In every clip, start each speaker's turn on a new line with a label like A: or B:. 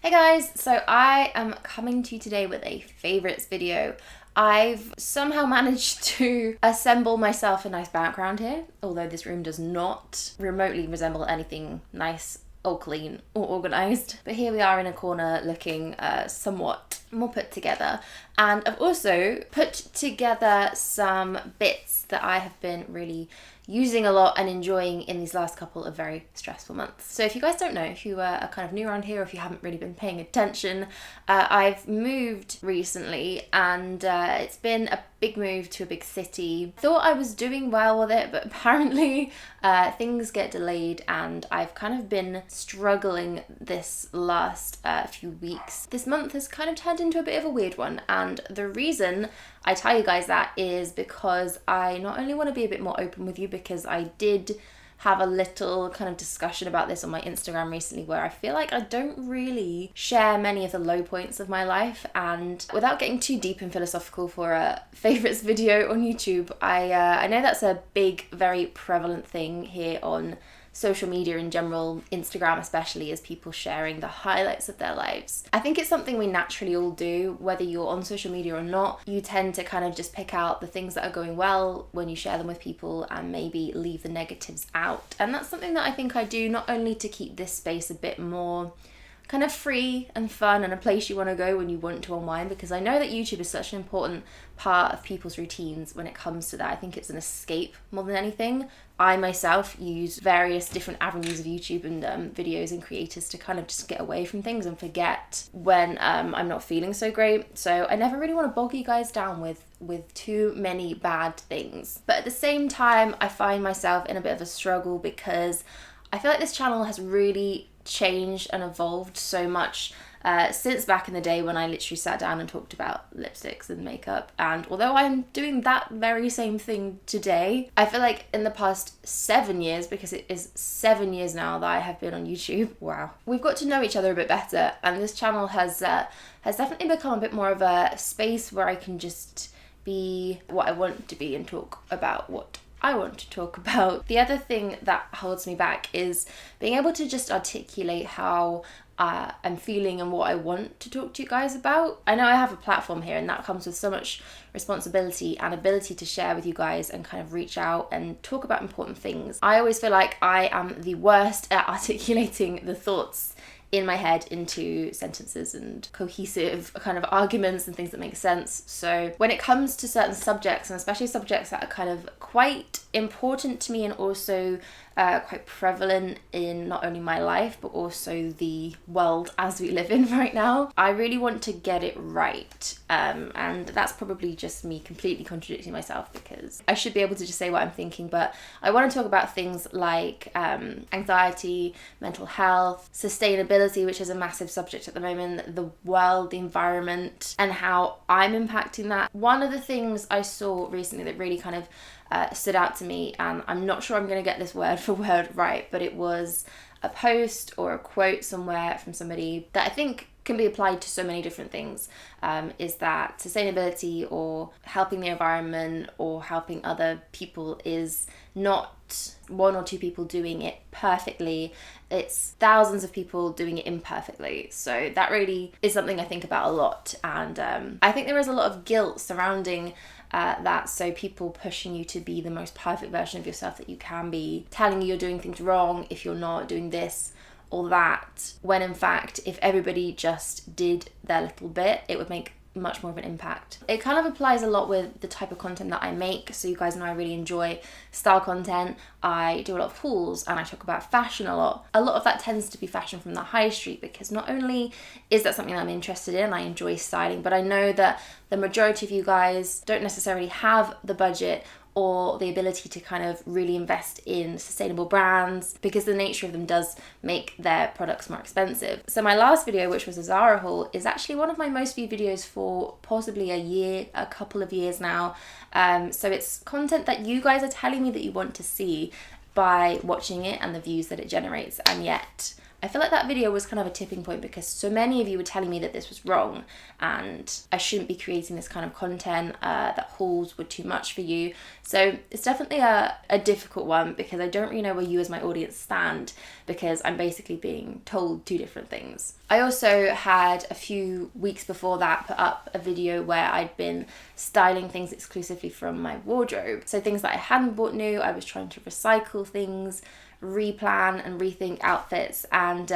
A: Hey guys, so I am coming to you today with a favourites video. I've somehow managed to assemble myself a nice background here, although this room does not remotely resemble anything nice or clean or organised. But here we are in a corner looking somewhat more put together. And I've also put together some bits that I have been really using a lot and enjoying in these last couple of very stressful months. So if you guys don't know, if you are kind of new around here or if you haven't really been paying attention, I've moved recently and it's been a big move to a big city. Thought I was doing well with it, but apparently things get delayed and I've kind of been struggling this last few weeks. This month has kind of turned into a bit of a weird one, and the reason I tell you guys that is because I not only want to be a bit more open with you, because I did have a little kind of discussion about this on my Instagram recently where I feel like I don't really share many of the low points of my life, and without getting too deep and philosophical for a favourites video on YouTube, I know that's a big, very prevalent thing here on social media in general, Instagram especially, is people sharing the highlights of their lives. I think it's something we naturally all do, whether you're on social media or not. You tend to kind of just pick out the things that are going well when you share them with people and maybe leave the negatives out. And that's something that I think I do, not only to keep this space a bit more kind of free and fun and a place you want to go when you want to unwind, because I know that YouTube is such an important part of people's routines when it comes to that. I think it's an escape more than anything. I myself use various different avenues of YouTube and videos and creators to kind of just get away from things and forget when I'm not feeling so great. So I never really want to bog you guys down with too many bad things. But at the same time, I find myself in a bit of a struggle because I feel like this channel has really changed and evolved so much since back in the day when I literally sat down and talked about lipsticks and makeup. And although I'm doing that very same thing today, I feel like in the past 7 years, because it is 7 years now that I have been on YouTube, wow, we've got to know each other a bit better, and this channel has definitely become a bit more of a space where I can just be what I want to be and talk about what I want to talk about. The other thing that holds me back is being able to just articulate how I'm feeling and what I want to talk to you guys about. I know I have a platform here and that comes with so much responsibility and ability to share with you guys and kind of reach out and talk about important things. I always feel like I am the worst at articulating the thoughts in my head into sentences and cohesive kind of arguments and things that make sense. So when it comes to certain subjects, and especially subjects that are kind of quite important to me and also quite prevalent in not only my life but also the world as we live in right now, I really want to get it right. And that's probably just me completely contradicting myself, because I should be able to just say what I'm thinking, but I want to talk about things like anxiety, mental health, sustainability, which is a massive subject at the moment, the world, the environment, and how I'm impacting that. One of the things I saw recently that really kind of stood out to me, and I'm not sure I'm going to get this word for word right, but it was a post or a quote somewhere from somebody that I think can be applied to so many different things, is that sustainability or helping the environment or helping other people is not one or two people doing it perfectly, it's thousands of people doing it imperfectly. So that really is something I think about a lot, and I think there is a lot of guilt surrounding that. So people pushing you to be the most perfect version of yourself that you can be, telling you you're doing things wrong if you're not doing this or that, when in fact if everybody just did their little bit, it would make much more of an impact. It kind of applies a lot with the type of content that I make. So you guys know I really enjoy style content. I do a lot of hauls and I talk about fashion a lot. A lot of that tends to be fashion from the high street, because not only is that something I'm interested in, I enjoy styling, but I know that the majority of you guys don't necessarily have the budget or the ability to kind of really invest in sustainable brands, because the nature of them does make their products more expensive. So my last video, which was a Zara haul, is actually one of my most viewed videos for possibly a couple of years now. So it's content that you guys are telling me that you want to see by watching it and the views that it generates, and yet I feel like that video was kind of a tipping point because so many of you were telling me that this was wrong and I shouldn't be creating this kind of content, that hauls were too much for you. So it's definitely a difficult one because I don't really know where you as my audience stand, because I'm basically being told two different things. I also had a few weeks before that put up a video where I'd been styling things exclusively from my wardrobe. So things that I hadn't bought new, I was trying to recycle things, replan and rethink outfits, and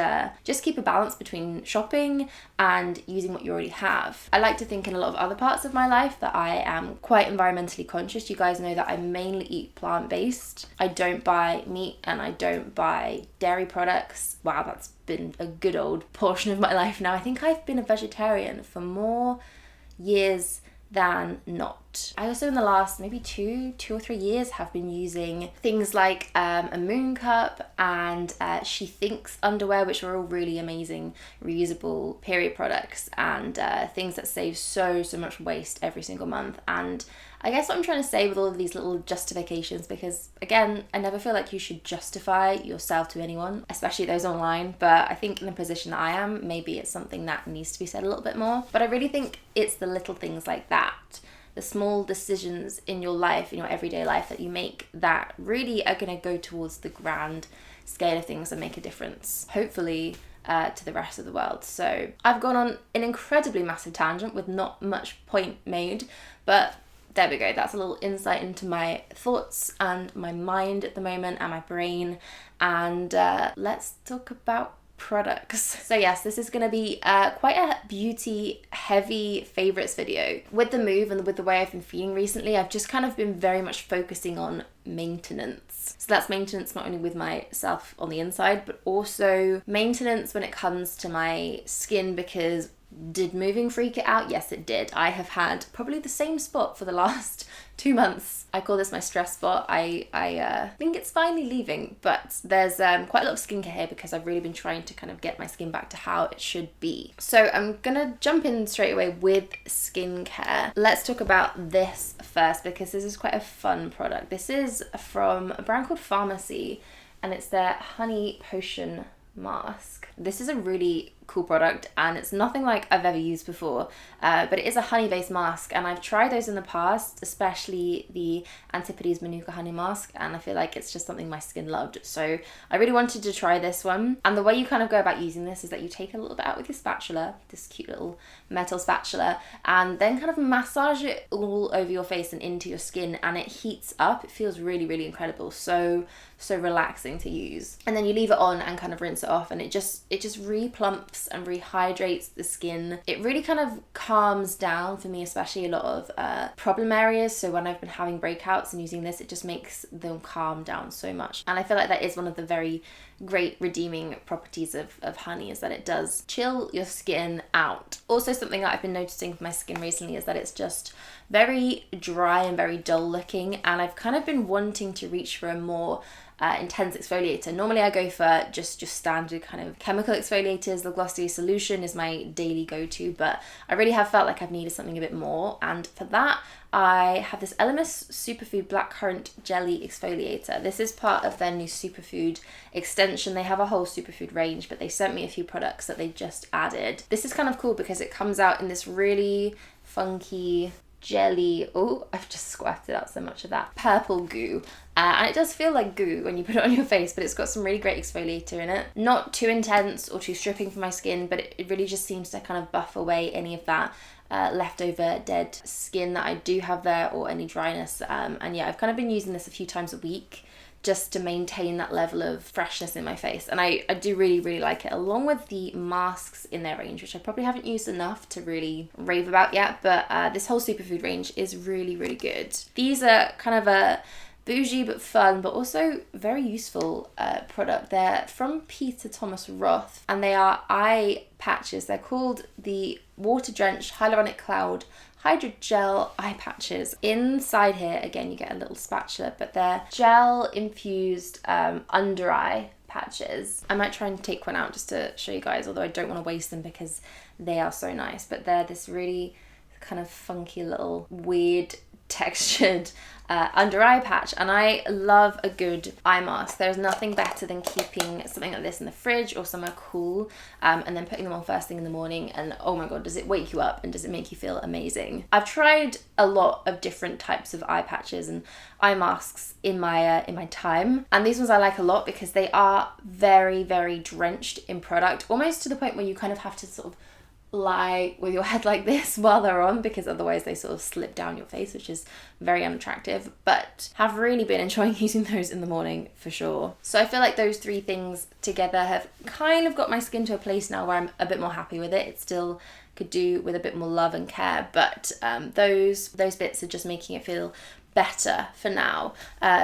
A: just keep a balance between shopping and using what you already have. I like to think in a lot of other parts of my life that I am quite environmentally conscious. You guys know that I mainly eat plant-based. I don't buy meat and I don't buy dairy products. Wow, that's been a good old portion of my life now. I think I've been a vegetarian for more years than not. I also in the last maybe two or 3 years have been using things like a Moon Cup and She Thinks underwear, which are all really amazing reusable period products and things that save so much waste every single month. And I guess what I'm trying to say with all of these little justifications, because again, I never feel like you should justify yourself to anyone, especially those online, but I think in the position that I am, maybe it's something that needs to be said a little bit more. But I really think it's the little things like that, the small decisions in your life, in your everyday life that you make that really are going to go towards the grand scale of things and make a difference, hopefully, to the rest of the world. So I've gone on an incredibly massive tangent with not much point made, but there we go. That's a little insight into my thoughts and my mind at the moment and my brain. And let's talk about products. So yes, this is going to be quite a beauty heavy favorites video. With the move and with the way I've been feeling recently, I've just kind of been very much focusing on maintenance. So that's maintenance not only with myself on the inside, but also maintenance when it comes to my skin, because did moving freak it out? Yes, it did. I have had probably the same spot for the last 2 months. I call this my stress spot. I think it's finally leaving, but there's quite a lot of skincare here because I've really been trying to kind of get my skin back to how it should be. So I'm gonna jump in straight away with skincare. Let's talk about this first because this is quite a fun product. This is from a brand called Farmacy and it's their Honey Potion Mask. This is a really cool product and it's nothing like I've ever used before, but it is a honey based mask and I've tried those in the past, especially the Antipodes Manuka honey mask, and I feel like it's just something my skin loved, so I really wanted to try this one. And the way you kind of go about using this is that you take a little bit out with your spatula, this cute little metal spatula, and then kind of massage it all over your face and into your skin, and it heats up. It feels really incredible, so relaxing to use. And then you leave it on and kind of rinse it off, and it just replumps and rehydrates the skin. It really kind of calms down for me, especially a lot of problem areas. So when I've been having breakouts and using this, it just makes them calm down so much. And I feel like that is one of the very great redeeming properties of honey, is that it does chill your skin out. Also, something that I've been noticing with my skin recently is that it's just very dry and very dull looking, and I've kind of been wanting to reach for a more intense exfoliator. Normally I go for just standard kind of chemical exfoliators. The Glossier solution is my daily go-to, but I really have felt like I've needed something a bit more, and for that I have this Elemis Superfood Blackcurrant Jelly Exfoliator. This is part of their new Superfood extension. They have a whole Superfood range, but they sent me a few products that they just added. This is kind of cool because it comes out in this really funky jelly, oh, I've just squirted out so much of that purple goo, and it does feel like goo when you put it on your face, but it's got some really great exfoliator in it. Not too intense or too stripping for my skin, but it really just seems to kind of buff away any of that leftover dead skin that I do have there, or any dryness, and yeah, I've kind of been using this a few times a week just to maintain that level of freshness in my face, and I do really like it, along with the masks in their range, which I probably haven't used enough to really rave about yet, but this whole Superfood range is really good. These are kind of a bougie but fun but also very useful product. They're from Peter Thomas Roth and they are eye patches. They're called the Water Drench Hyaluronic Cloud Hydra-Gel eye patches. Inside here, again, you get a little spatula, but they're gel infused under eye patches. I might try and take one out just to show you guys, although I don't want to waste them because they are so nice, but they're this really kind of funky little weird textured under eye patch, and I love a good eye mask. There's nothing better than keeping something like this in the fridge or somewhere cool, and then putting them on first thing in the morning, and oh my god, does it wake you up and does it make you feel amazing. I've tried a lot of different types of eye patches and eye masks in my time, and these ones I like a lot because they are very, very drenched in product, almost to the point where you kind of have to sort of lie with your head like this while they're on, because otherwise they sort of slip down your face, which is very unattractive, but have really been enjoying using those in the morning for sure. So I feel like those three things together have kind of got my skin to a place now where I'm a bit more happy with it. It still could do with a bit more love and care, but those bits are just making it feel better for now.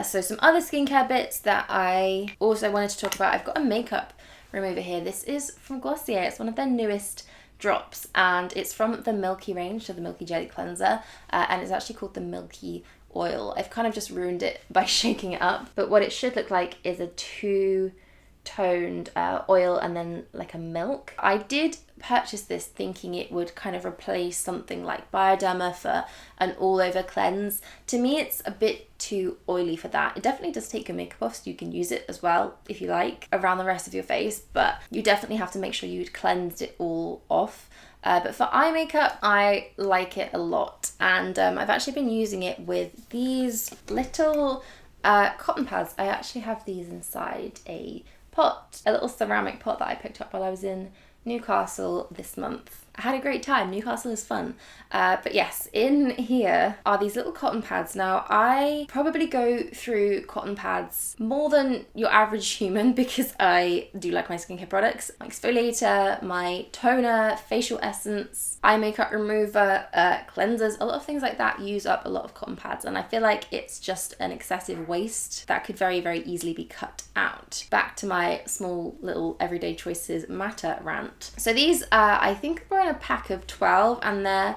A: So some other skincare bits that I also wanted to talk about. I've got a makeup remover here. This is from Glossier. It's one of their newest drops, and it's from the Milky range, so the Milky Jelly Cleanser, and it's actually called the Milky Oil. I've kind of just ruined it by shaking it up, but what it should look like is a two-toned oil and then like a milk. I did purchase this thinking it would kind of replace something like Bioderma for an all-over cleanse. To me, it's a bit too oily for that. It definitely does take your makeup off, so you can use it as well if you like around the rest of your face, but you definitely have to make sure you'd cleansed it all off. But for eye makeup, I like it a lot, and I've actually been using it with these little cotton pads. I actually have these inside a pot, a little ceramic pot that I picked up while I was in Newcastle this month. I had a great time. Newcastle is fun. But yes, in here are these little cotton pads. Now, I probably go through cotton pads more than your average human because I do like my skincare products. My exfoliator, my toner, facial essence, eye makeup remover, cleansers, a lot of things like that use up a lot of cotton pads, and I feel like it's just an excessive waste that could very, very easily be cut out. Back to my small little everyday choices matter rant. So these, I think we're in a pack of 12, and they're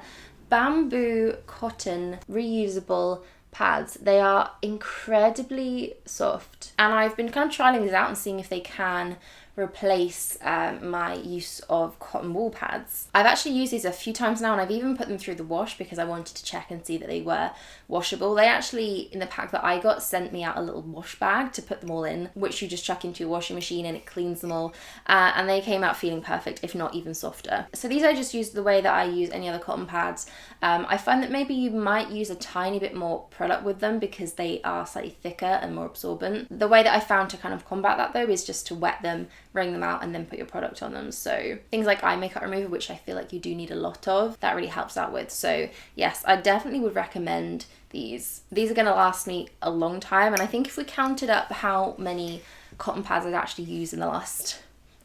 A: bamboo cotton reusable pads. They are incredibly soft, and I've been kind of trialing these out and seeing if they can replace my use of cotton wool pads. I've actually used these a few times now, and I've even put them through the wash because I wanted to check and see that they were washable. They actually, in the pack that I got, sent me out a little wash bag to put them all in, which you just chuck into your washing machine and it cleans them all, and they came out feeling perfect, if not even softer. So these I just use the way that I use any other cotton pads. I find that maybe you might use a tiny bit more product with them because they are slightly thicker and more absorbent. The way that I found to kind of combat that though is just to wet them, wring them out, and then put your product on them. So things like eye makeup remover, which I feel like you do need a lot of, that really helps out with. So yes, I definitely would recommend these. These are going to last me a long time, and I think if we counted up how many cotton pads I've actually used in the last,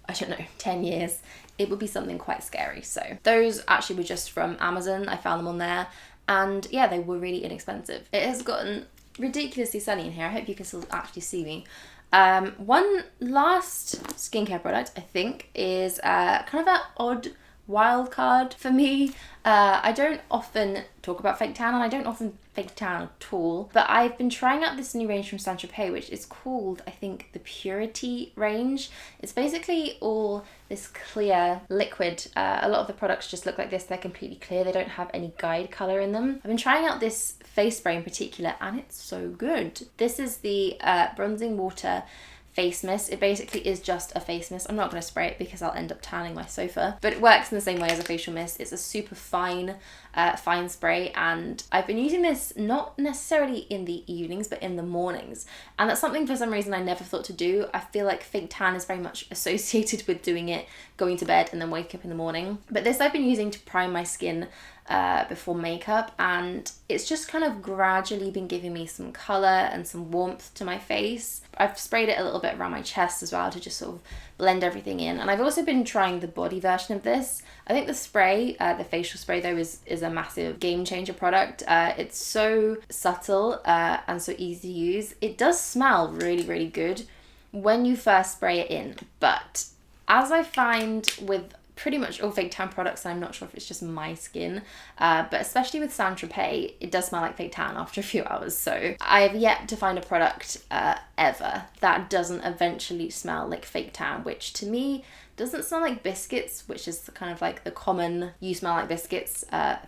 A: I don't know, 10 years, it would be something quite scary. So those actually were just from Amazon. I found them on there, and yeah, they were really inexpensive. It has gotten ridiculously sunny in here. I hope you can still actually see me. One last skincare product I think is kind of an odd wild card for me. I don't often talk about fake tan, and I don't often fake tan at all, but I've been trying out this new range from Tropez, which is called, I think, the Purity range. It's basically all this clear liquid. A lot of the products just look like this. They're completely clear. They don't have any guide colour in them. I've been trying out this face spray in particular, and it's so good. This is the Bronzing Water face mist. It basically is just a face mist. I'm not going to spray it because I'll end up tanning my sofa, but it works in the same way as a facial mist. It's a super fine spray, and I've been using this not necessarily in the evenings but in the mornings, and that's something for some reason I never thought to do. I feel like fake tan is very much associated with doing it, going to bed and then wake up in the morning, but this I've been using to prime my skin before makeup, and it's just kind of gradually been giving me some colour and some warmth to my face. I've sprayed it a little bit around my chest as well to just sort of blend everything in, and I've also been trying the body version of this. I think the spray, the facial spray though, is a massive game changer product. It's so subtle and so easy to use. It does smell really, really good when you first spray it in, but as I find with pretty much all fake tan products, and I'm not sure if it's just my skin, but especially with Tropez, it does smell like fake tan after a few hours. So I have yet to find a product ever that doesn't eventually smell like fake tan, which to me doesn't smell like biscuits, which is kind of like the common you smell like biscuits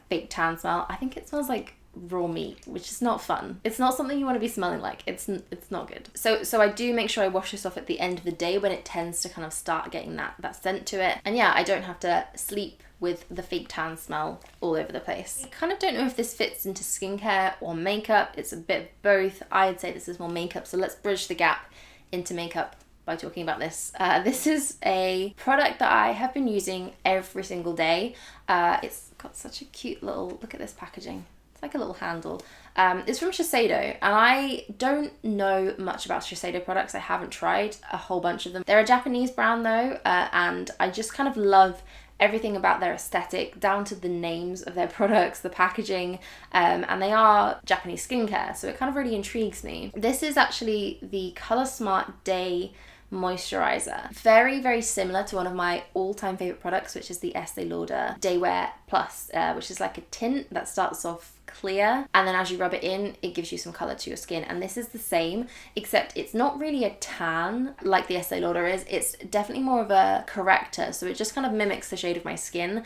A: fake tan smell. I think it smells like raw meat, which is not fun. It's not something you want to be smelling like. It's not good. So I do make sure I wash this off at the end of the day when it tends to kind of start getting that scent to it. And yeah, I don't have to sleep with the fake tan smell all over the place. I kind of don't know if this fits into skincare or makeup. It's a bit of both. I'd say this is more makeup, so let's bridge the gap into makeup by talking about this. This is a product that I have been using every single day. It's got such a cute little, look at this packaging. It's like a little handle. It's from Shiseido, and I don't know much about Shiseido products. I haven't tried a whole bunch of them. They're a Japanese brand though, and I just kind of love everything about their aesthetic, down to the names of their products, the packaging, and they are Japanese skincare, so it kind of really intrigues me. This is actually the Color Smart Day Moisturiser. Very, very similar to one of my all-time favorite products, which is the Estee Lauder Day Wear Plus, which is like a tint that starts off clear, and then as you rub it in, it gives you some color to your skin. And this is the same, except it's not really a tan like the Estee Lauder is. It's definitely more of a corrector, so it just kind of mimics the shade of my skin.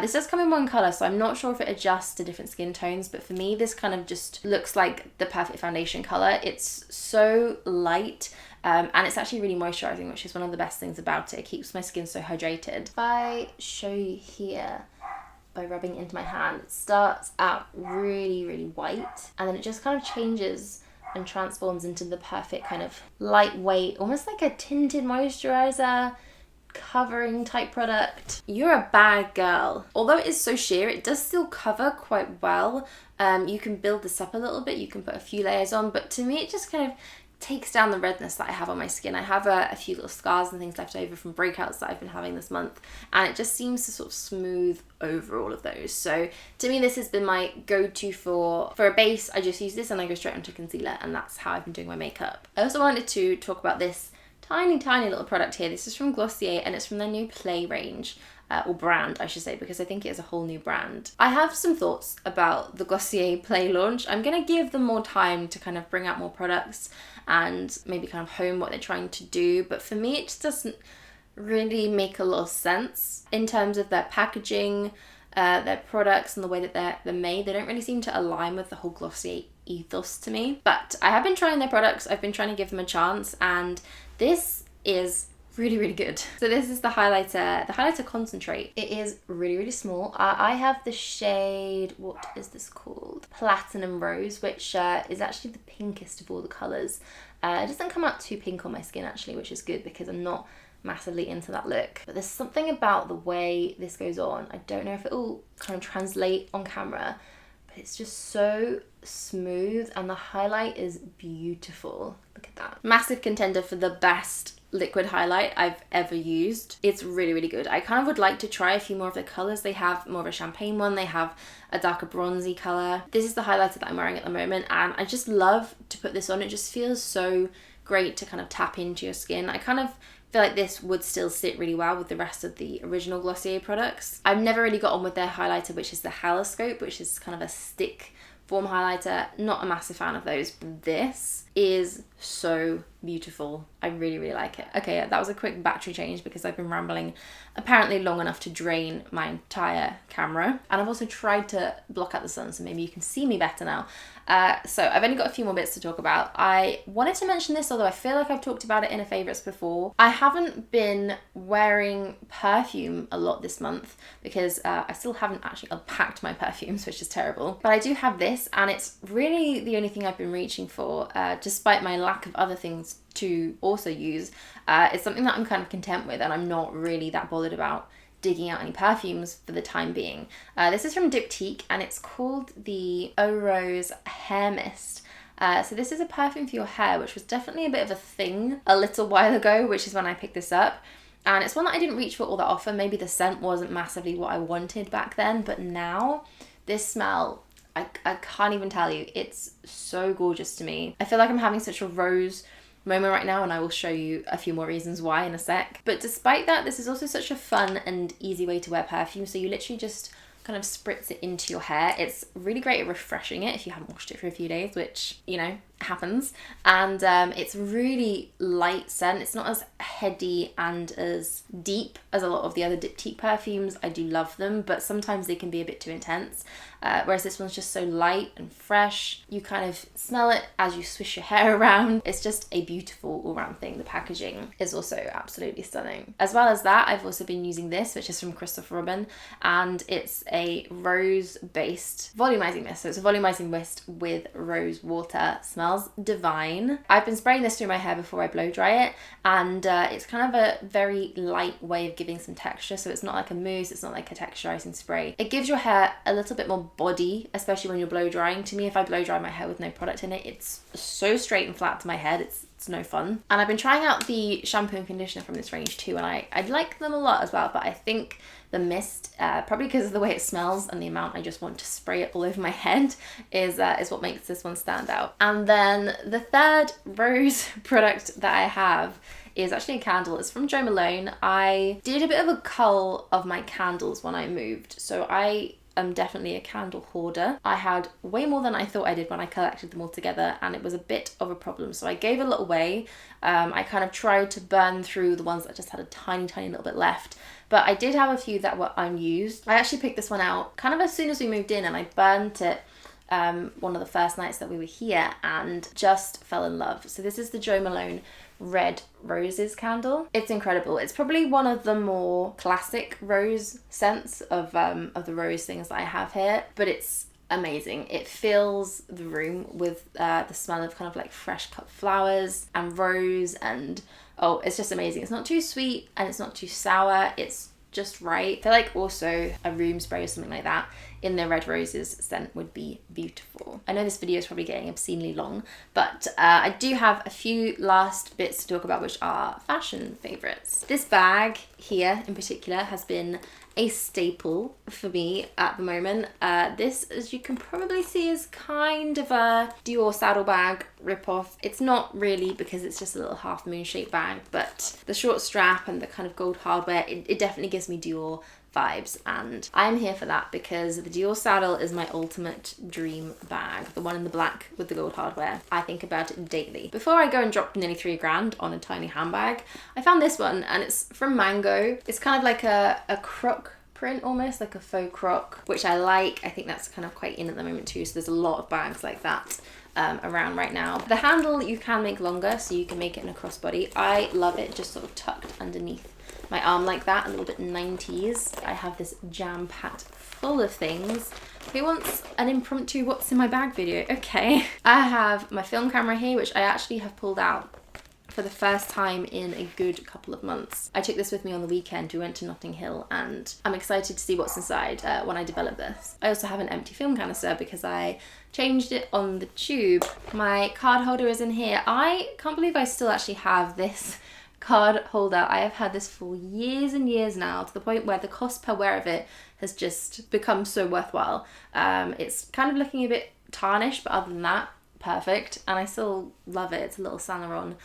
A: This does come in one color, so I'm not sure if it adjusts to different skin tones, but for me, this kind of just looks like the perfect foundation color. It's so light, and it's actually really moisturizing, which is one of the best things about it. It keeps my skin so hydrated. If I show you here, by rubbing into my hand, it starts out really, really white, and then it just kind of changes and transforms into the perfect kind of lightweight, almost like a tinted moisturizer covering type product. You're a bad girl. Although it is so sheer, it does still cover quite well. You can build this up a little bit, you can put a few layers on, but to me it just kind of takes down the redness that I have on my skin. I have a few little scars and things left over from breakouts that I've been having this month, and it just seems to sort of smooth over all of those. So to me, this has been my go-to for a base. I just use this and I go straight onto concealer, and that's how I've been doing my makeup. I also wanted to talk about this tiny little product here. This is from Glossier, and it's from their new Play range. Or brand, I should say, because I think it is a whole new brand. I have some thoughts about the Glossier Play launch. I'm going to give them more time to kind of bring out more products and maybe kind of hone what they're trying to do. But for me, it just doesn't really make a lot of sense in terms of their packaging, their products, and the way that they're made. They don't really seem to align with the whole Glossier ethos to me. But I have been trying their products. I've been trying to give them a chance, and this is really good. So this is the highlighter concentrate. It is really small. I have the shade, what is this called? Platinum Rose, which is actually the pinkest of all the colours. It doesn't come out too pink on my skin actually, which is good because I'm not massively into that look. But there's something about the way this goes on. I don't know if it will kind of translate on camera, but it's just so smooth, and the highlight is beautiful. Look at that. Massive contender for the best liquid highlight I've ever used. It's really good. I kind of would like to try a few more of the colours. They have more of a champagne one, they have a darker bronzy colour. This is the highlighter that I'm wearing at the moment, and I just love to put this on. It just feels so great to kind of tap into your skin. I kind of feel like this would still sit really well with the rest of the original Glossier products. I've never really got on with their highlighter, which is the Haloscope, which is kind of a stick form highlighter. Not a massive fan of those, but this is so beautiful. I really like it. Okay, that was a quick battery change because I've been rambling apparently long enough to drain my entire camera, and I've also tried to block out the sun so maybe you can see me better now. So I've only got a few more bits to talk about. I wanted to mention this, although I feel like I've talked about it in a favourites before. I haven't been wearing perfume a lot this month because I still haven't actually unpacked my perfumes, which is terrible. But I do have this, and it's really the only thing I've been reaching for, despite my lack of other things to also use. It's something that I'm kind of content with, and I'm not really that bothered about digging out any perfumes for the time being. This is from Diptyque, and it's called the Eau Rose Hair Mist. So this is a perfume for your hair, which was definitely a bit of a thing a little while ago, which is when I picked this up. And it's one that I didn't reach for all that often. Maybe the scent wasn't massively what I wanted back then, but now this smell, I can't even tell you. It's so gorgeous to me. I feel like I'm having such a rose moment right now, and I will show you a few more reasons why in a sec. But despite that, this is also such a fun and easy way to wear perfume. So you literally just kind of spritz it into your hair. It's really great at refreshing it if you haven't washed it for a few days, which, you know, happens. And it's really light scent. It's not as heady and as deep as a lot of the other Diptyque perfumes. I do love them, but sometimes they can be a bit too intense. Whereas this one's just so light and fresh. You kind of smell it as you swish your hair around. It's just a beautiful all-round thing. The packaging is also absolutely stunning. As well as that, I've also been using this, which is from Christophe, and it's a rose-based volumizing mist. So it's a volumizing mist with rose water. Smells divine. I've been spraying this through my hair before I blow dry it, and it's kind of a very light way of giving some texture. So it's not like a mousse, it's not like a texturizing spray. It gives your hair a little bit more body, especially when you're blow drying. To me, if I blow dry my hair with no product in it, it's so straight and flat to my head. It's no fun. And I've been trying out the shampoo and conditioner from this range too, and I like them a lot as well, but I think the mist, probably because of the way it smells and the amount I just want to spray it all over my head, is what makes this one stand out. And then the third rose product that I have is actually a candle. It's from Jo Malone. I did a bit of a cull of my candles when I moved, so I'm definitely a candle hoarder. I had way more than I thought I did when I collected them all together, and it was a bit of a problem. So I gave a little away. I kind of tried to burn through the ones that just had a tiny little bit left. But I did have a few that were unused. I actually picked this one out kind of as soon as we moved in, and I burnt it one of the first nights that we were here and just fell in love. So this is the Jo Malone Red Roses candle. It's incredible. It's probably one of the more classic rose scents of the rose things that I have here, but it's amazing. It fills the room with the smell of kind of like fresh cut flowers and rose, and oh, it's just amazing. It's not too sweet and it's not too sour. It's just right. I feel like also a room spray or something like that in the red roses scent would be beautiful. I know this video is probably getting obscenely long, but I do have a few last bits to talk about, which are fashion favorites. This bag here in particular has been a staple for me at the moment. This, as you can probably see, is kind of a Dior saddlebag ripoff. It's not really, because it's just a little half moon shaped bag, but the short strap and the kind of gold hardware, it definitely gives me Dior vibes, and I'm here for that because the Dior saddle is my ultimate dream bag. The one in the black with the gold hardware. I think about it daily. Before I go and drop nearly £3 on a tiny handbag, I found this one, and it's from Mango. It's kind of like a croc print, almost like a faux croc, which I like. I think that's kind of quite in at the moment too, so there's a lot of bags like that around right now. The handle you can make longer, so you can make it in a crossbody. I love it just sort of tucked underneath my arm like that, a little bit 90s. I have this jam-packed full of things. Who wants an impromptu what's in my bag video? Okay. I have my film camera here, which I actually have pulled out for the first time in a good couple of months. I took this with me on the weekend. We went to Notting Hill, and I'm excited to see what's inside when I develop this. I also have an empty film canister because I changed it on the tube. My card holder is in here. I can't believe I still actually have this card holder. I have had this for years and years now, to the point where the cost per wear of it has just become so worthwhile. It's kind of looking a bit tarnished, but other than that, perfect, and I still love it. It's a little Saint Laurent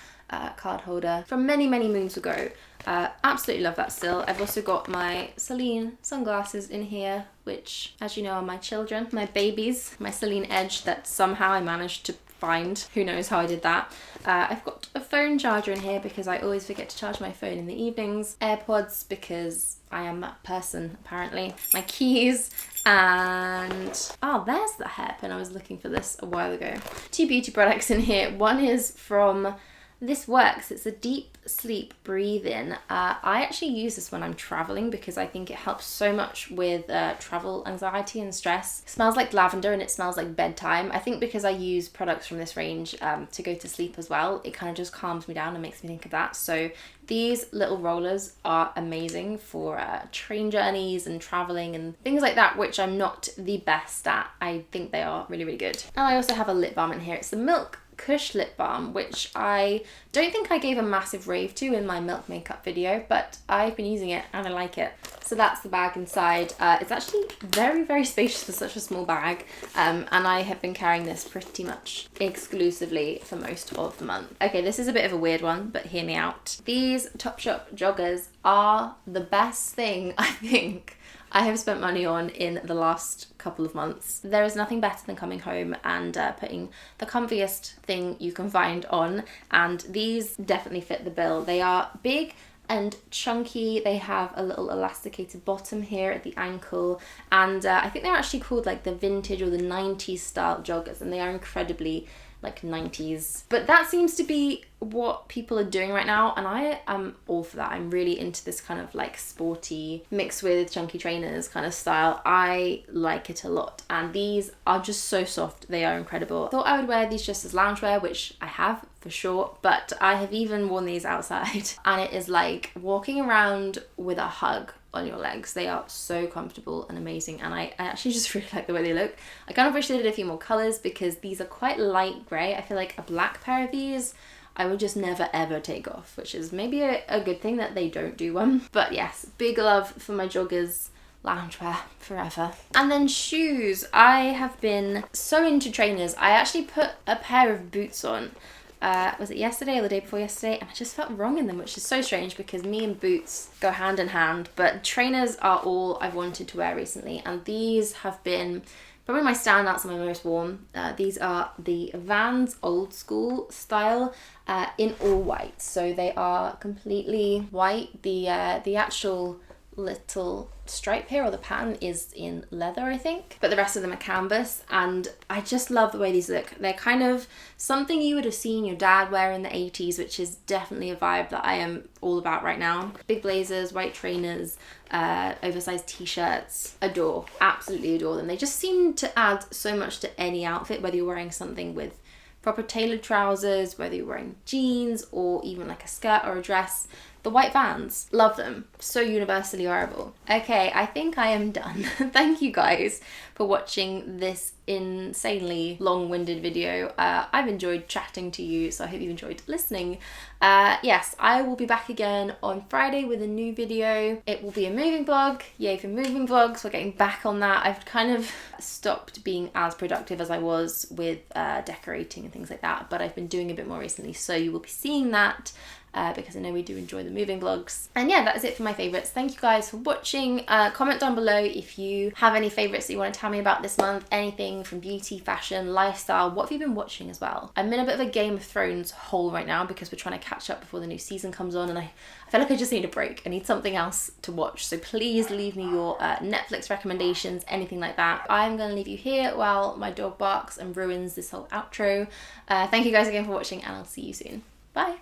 A: card holder from many moons ago. Absolutely love that still. I've also got my Celine sunglasses in here, which, as you know, are my children, my babies, my Celine Edge that somehow I managed to find. Who knows how I did that. I've got a phone charger in here because I always forget to charge my phone in the evenings. AirPods because I am that person apparently. My keys, and oh, there's the hairpin. I was looking for this a while ago. 2 beauty products in here. One is from This Works. It's a deep sleep breathe-in. I actually use this when I'm traveling because I think it helps so much with travel anxiety and stress. It smells like lavender and it smells like bedtime. I think because I use products from this range to go to sleep as well, it kind of just calms me down and makes me think of that. So these little rollers are amazing for train journeys and traveling and things like that, which I'm not the best at. I think they are really good. And I also have a lip balm in here. It's the Milk Kush lip balm, which I don't think I gave a massive rave to in my Milk makeup video, but I've been using it and I like it. So that's the bag inside. It's actually very spacious for such a small bag, and I have been carrying this pretty much exclusively for most of the month. Okay, this is a bit of a weird one, but hear me out. These Topshop joggers are the best thing I think I have spent money on in the last couple of months. There is nothing better than coming home and putting the comfiest thing you can find on, and these definitely fit the bill. They are big and chunky. They have a little elasticated bottom here at the ankle, and I think they're actually called like the vintage or the 90s style joggers, and they are incredibly like 90s. But that seems to be what people are doing right now, and I am all for that. I'm really into this kind of like sporty mixed with chunky trainers kind of style. I like it a lot, and these are just so soft. They are incredible. Thought I would wear these just as loungewear, which I have for sure, but I have even worn these outside and it is like walking around with a hug on your legs. They are so comfortable and amazing, and I actually just really like the way they look. I kind of wish they did a few more colours because these are quite light grey. I feel like a black pair of these I would just never ever take off, which is maybe a good thing that they don't do one. But yes, big love for my joggers. Loungewear forever. And then shoes. I have been so into trainers. I actually put a pair of boots on. Was it yesterday or the day before yesterday? And I just felt wrong in them, which is so strange because me and boots go hand in hand. But trainers are all I've wanted to wear recently, and these have been probably my standouts and my most worn. These are the Vans old school style in all white. So they are completely white. The actual little stripe here, or the pattern, is in leather, I think, but the rest of them are canvas, and I just love the way these look. They're kind of something you would have seen your dad wear in the 80s, which is definitely a vibe that I am all about right now. Big blazers, white trainers, oversized t-shirts. Adore, absolutely adore them. They just seem to add so much to any outfit, whether you're wearing something with proper tailored trousers, whether you're wearing jeans or even like a skirt or a dress. The white Vans, love them. So universally wearable. Okay, I think I am done. Thank you guys for watching this insanely long-winded video. I've enjoyed chatting to you, so I hope you enjoyed listening. Yes, I will be back again on Friday with a new video. It will be a moving vlog. Yay for moving vlogs. We're getting back on that. I've kind of stopped being as productive as I was with decorating and things like that, but I've been doing a bit more recently, so you will be seeing that. Because I know we do enjoy the moving vlogs. And yeah, that is it for my favourites. Thank you guys for watching. Comment down below if you have any favourites that you want to tell me about this month. Anything from beauty, fashion, lifestyle. What have you been watching as well? I'm in a bit of a Game of Thrones hole right now because we're trying to catch up before the new season comes on, and I feel like I just need a break. I need something else to watch. So please leave me your Netflix recommendations, anything like that. I'm going to leave you here while my dog barks and ruins this whole outro. Thank you guys again for watching, and I'll see you soon. Bye.